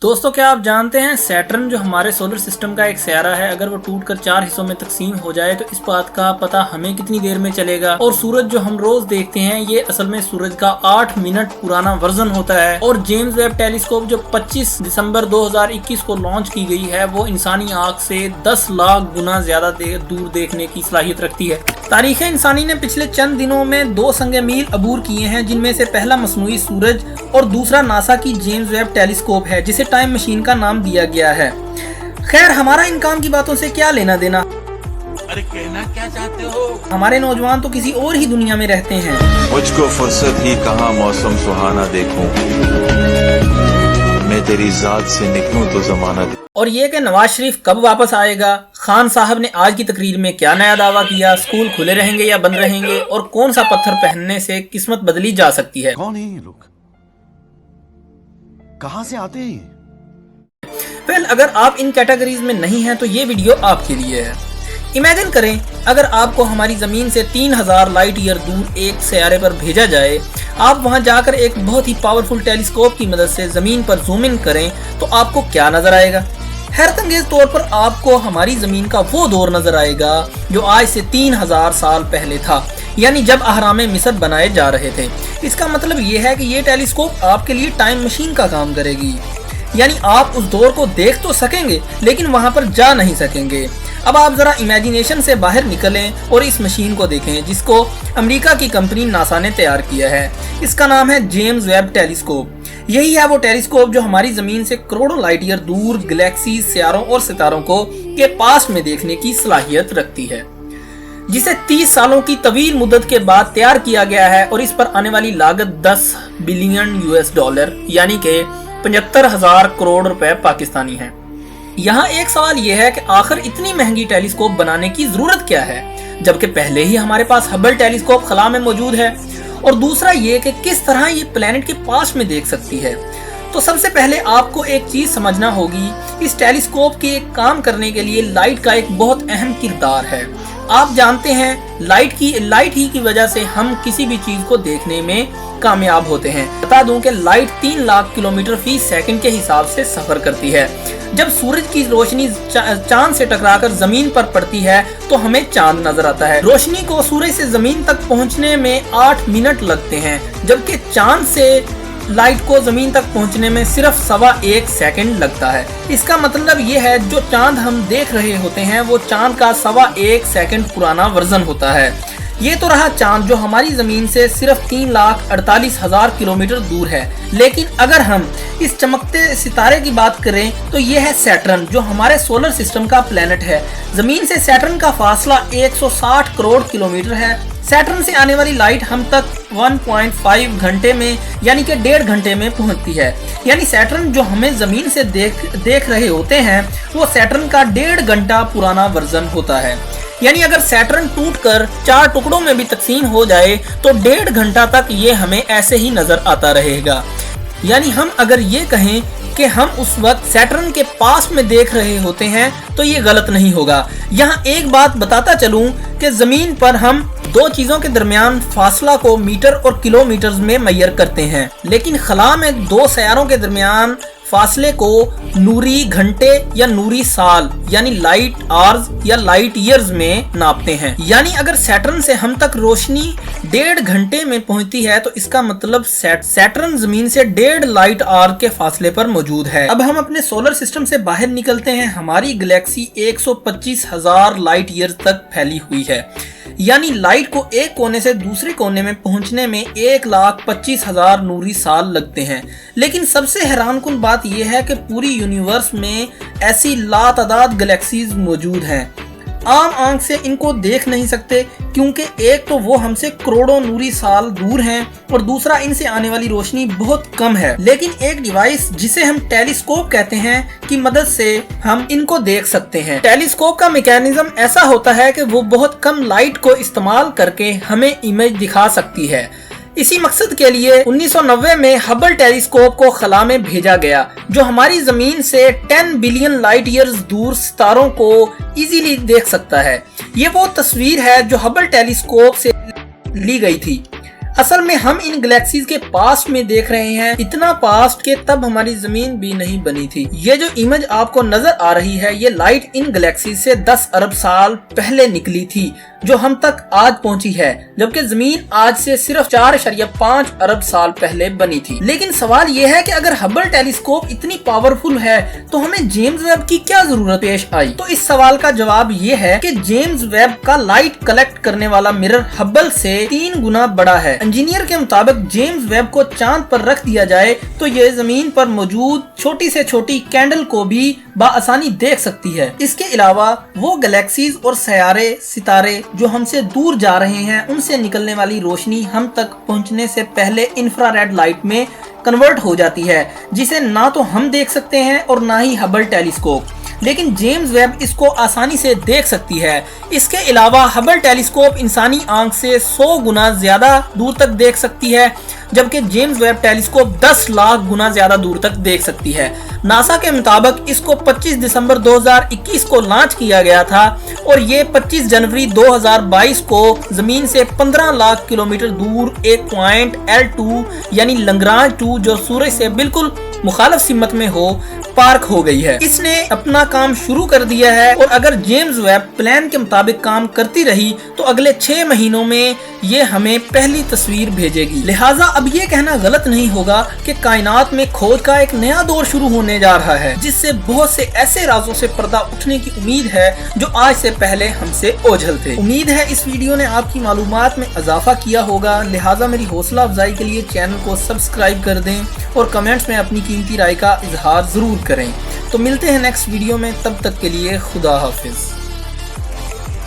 दोस्तों क्या आप जानते हैं सैटर्न जो हमारे सोलर सिस्टम का एक सियारा है, अगर वो टूटकर 4 हिस्सों में तकसीम हो जाए तो इस बात का पता हमें कितनी देर में चलेगा। और सूरज जो हम रोज देखते हैं ये असल में सूरज का 8 मिनट पुराना वर्जन होता है। और जेम्स वेब टेलीस्कोप जो 25 दिसंबर 2021 को लॉन्च की गई है वो इंसानी आँख से 10 लाख गुना ज्यादा दूर देखने की सलाहियत रखती है। तारीख इंसानी ने पिछले चंद दिनों में 2 संग मील अबूर किए हैं, जिनमें से पहला मसनूई सूरज और दूसरा नासा की जेम्स वेब टेलीस्कोप है जिसे टाइम मशीन का नाम दिया गया है। खैर हमारा इन काम की बातों से क्या लेना देना। अरे कहना क्या चाहते हो? हमारे नौजवान तो किसी और ही दुनिया में रहते हैं। मुझको फुर्सत ही कहाँ मौसम सुहाना देखूं, मैं तेरी जात से निकलूं तो जमाना। और ये कि नवाज शरीफ कब वापस आएगा, खान साहब ने आज की तकरीर में क्या नया दावा किया, स्कूल खुले रहेंगे या बंद रहेंगे, और कौन सा पत्थर पहनने से किस्मत बदली जा सकती है। कौन है ये लोग, कहां से आते हैं? वेल अगर आप इन कैटेगरीज में नहीं हैं तो ये वीडियो आपके लिए है। इमेजिन करें अगर आपको हमारी जमीन से 3000 लाइट ईयर दूर एक सियारे पर भेजा जाए, आप वहां जाकर एक बहुत ही पावरफुल टेलीस्कोप की मदद से जमीन पर जूम इन करें तो आपको क्या नजर आएगा। हैरतअंगेज तौर पर आपको हमारी जमीन का वो दौर नजर आएगा जो आज से 3000 साल पहले था, यानी जब अहरामे मिस्र बनाए जा रहे थे। इसका मतलब ये है कि ये टेलीस्कोप आपके लिए टाइम मशीन का काम करेगी, यानी आप उस दौर को देख तो सकेंगे लेकिन वहां पर जा नहीं सकेंगे। अब आप जरा इमेजिनेशन से बाहर निकलें और इस मशीन को देखें जिसको अमेरिका की कंपनी नासा ने तैयार किया है। इसका नाम है जेम्स वेब टेलीस्कोप। यही है वो टेलीस्कोप जो हमारी जमीन से करोड़ों लाइट ईयर दूर गैलेक्सी, सियारों और सितारों को के पास में देखने की सलाहियत रखती है, जिसे 30 सालों की तवील मुद्दत के बाद तैयार किया गया है। और इस पर आने वाली लागत 10 बिलियन US डॉलर यानी कि 75,000 करोड़ रुपए पाकिस्तानी है। यहाँ एक सवाल यह है कि आखिर इतनी महंगी टेलीस्कोप बनाने की जरूरत क्या है, जबकि पहले ही हमारे पास हबल टेलीस्कोप खला में मौजूद है। और दूसरा ये कि किस तरह ये प्लेनेट के पास में देख सकती है। तो सबसे पहले आपको एक चीज समझना होगी, इस टेलीस्कोप के काम करने के लिए लाइट का एक बहुत अहम किरदार है। आप जानते हैं लाइट ही की वजह से हम किसी भी चीज को देखने में कामयाब होते हैं। बता दूं कि लाइट 3 लाख किलोमीटर फी सेकंड के हिसाब से सफर करती है। जब सूरज की रोशनी चांद से टकराकर जमीन पर पड़ती है तो हमें चांद नजर आता है। रोशनी को सूरज से जमीन तक पहुंचने में 8 मिनट लगते हैं, जबकि चांद से लाइट को जमीन तक पहुंचने में सिर्फ 1.25 सेकंड लगता है। इसका मतलब ये है जो चांद हम देख रहे होते हैं वो चांद का 1.25 सेकंड पुराना वर्जन होता है। ये तो रहा चांद जो हमारी जमीन से सिर्फ 3,48,000 किलोमीटर दूर है। लेकिन अगर हम इस चमकते सितारे की बात करें तो ये है सैटर्न, जो हमारे सोलर सिस्टम का प्लेनेट है। जमीन से सैटर्न का फासला 160 करोड़ किलोमीटर है। सैटर्न से आने वाली लाइट हम तक 1.5 घंटे में यानी कि 1.5 घंटे में पहुंचती है। यानी सैटर्न जो हमें जमीन से देख रहे होते हैं वो सैटर्न का 1.5 घंटा पुराना वर्जन होता है। यानी अगर सैटर्न टूटकर 4 टुकड़ों में भी तकसीम हो जाए तो 1.5 घंटा तक ये हमें ऐसे ही नजर आता रहेगा। यानी हम अगर ये कहें कि हम उस वक्त सैटर्न के पास में देख रहे होते हैं तो ये गलत नहीं होगा। यहाँ एक बात बताता चलूं कि जमीन पर हम 2 चीजों के दरमियान फासला को मीटर और किलोमीटर में मैयर करते हैं, लेकिन खला में 2 सियारों के दरमियान फासले को नूरी घंटे या नूरी साल यानी लाइट आवर्स या लाइट ईयर्स में नापते हैं। यानी अगर सैटर्न से हम तक रोशनी 1.5 घंटे में पहुंचती है तो इसका मतलब सैटर्न जमीन से 1.5 लाइट आवर के फासले पर मौजूद है। अब हम अपने सोलर सिस्टम से बाहर निकलते हैं। हमारी गैलेक्सी 125,000 लाइट ईयर्स तक फैली हुई है, यानी लाइट को एक कोने से दूसरे कोने में पहुंचने में 1,25,000 नूरी साल लगते हैं। लेकिन सबसे हैरानकुन बात यह है कि पूरी यूनिवर्स में ऐसी लातादाद गैलेक्सीज मौजूद हैं। आम आंख से इनको देख नहीं सकते क्योंकि एक तो वो हमसे करोड़ों नूरी साल दूर हैं और दूसरा इनसे आने वाली रोशनी बहुत कम है। लेकिन एक डिवाइस जिसे हम टेलीस्कोप कहते हैं की मदद से हम इनको देख सकते हैं। टेलीस्कोप का मैकेनिज्म ऐसा होता है कि वो बहुत कम लाइट को इस्तेमाल करके हमें इमेज दिखा सकती है। इसी मकसद के लिए 1990 में हबल टेलीस्कोप को खला में भेजा गया, जो हमारी जमीन से 10 बिलियन लाइट ईयर्स दूर सितारों को इजीली देख सकता है। ये वो तस्वीर है जो हबल टेलीस्कोप से ली गई थी। असल में हम इन गैलेक्सीज के पास्ट में देख रहे हैं, इतना पास्ट के तब हमारी जमीन भी नहीं बनी थी। ये जो इमेज आपको नजर आ रही है, ये लाइट इन गैलेक्सीज से 10 अरब साल पहले निकली थी जो हम तक आज पहुंची है, जबकि जमीन आज से सिर्फ 4.5 अरब साल पहले बनी थी। लेकिन सवाल ये है कि अगर हबल टेलीस्कोप इतनी पावरफुल है तो हमें जेम्स वेब की क्या जरूरत पेश आई? तो इस सवाल का जवाब ये है कि जेम्स वेब का लाइट कलेक्ट करने वाला मिरर हबल से 3 गुना बड़ा है। इंजीनियर के मुताबिक जेम्स वेब को चांद पर रख दिया जाए तो ये जमीन पर मौजूद छोटी से छोटी कैंडल को भी बाआसानी देख सकती है। इसके अलावा वो गैलेक्सीज और सैयारे सितारे जो हमसे दूर जा रहे हैं, उनसे निकलने वाली रोशनी हम तक पहुंचने से पहले इंफ्रारेड लाइट में कन्वर्ट हो जाती है, जिसे ना तो हम देख सकते हैं और ना ही हबल टेलीस्कोप। लेकिन जेम्स वेब इसको आसानी से देख सकती है। इसके अलावा हबल टेलीस्कोप इंसानी आंख से 100 गुना ज्यादा दूर तक देख सकती है, जबकि जेम्स वेब टेलीस्कोप 10 लाख गुना ज्यादा दूर तक देख सकती है। नासा के मुताबिक इसको 25 दिसंबर 2021 को लॉन्च किया गया था और ये 25 जनवरी 2022 को जमीन से 15 लाख किलोमीटर दूर एक पॉइंट L2 यानी लंग्रांज 2 जो सूरज से बिल्कुल मुखालिफ सिमत में हो, पार्क हो गई है। इसने अपना काम शुरू कर दिया है और अगर जेम्स वेब प्लान के मुताबिक काम करती रही तो अगले 6 महीनों में ये हमें पहली तस्वीर भेजेगी। लिहाजा अब ये कहना गलत नहीं होगा कि कायनात में खोज का एक नया दौर शुरू होने जा रहा है, जिससे बहुत से ऐसे राजों से पर्दा उठने की उम्मीद है जो आज से पहले हमसे ओझल थे। उम्मीद है इस वीडियो ने आपकी मालूमात में इजाफा किया होगा, लिहाजा मेरी हौसला अफजाई के लिए चैनल को सब्सक्राइब कर दें और कमेंट्स में अपनी कीमती राय का इजहार जरूर करें। तो मिलते हैं नेक्स्ट वीडियो में, तब तक के लिए खुदा हाफिज।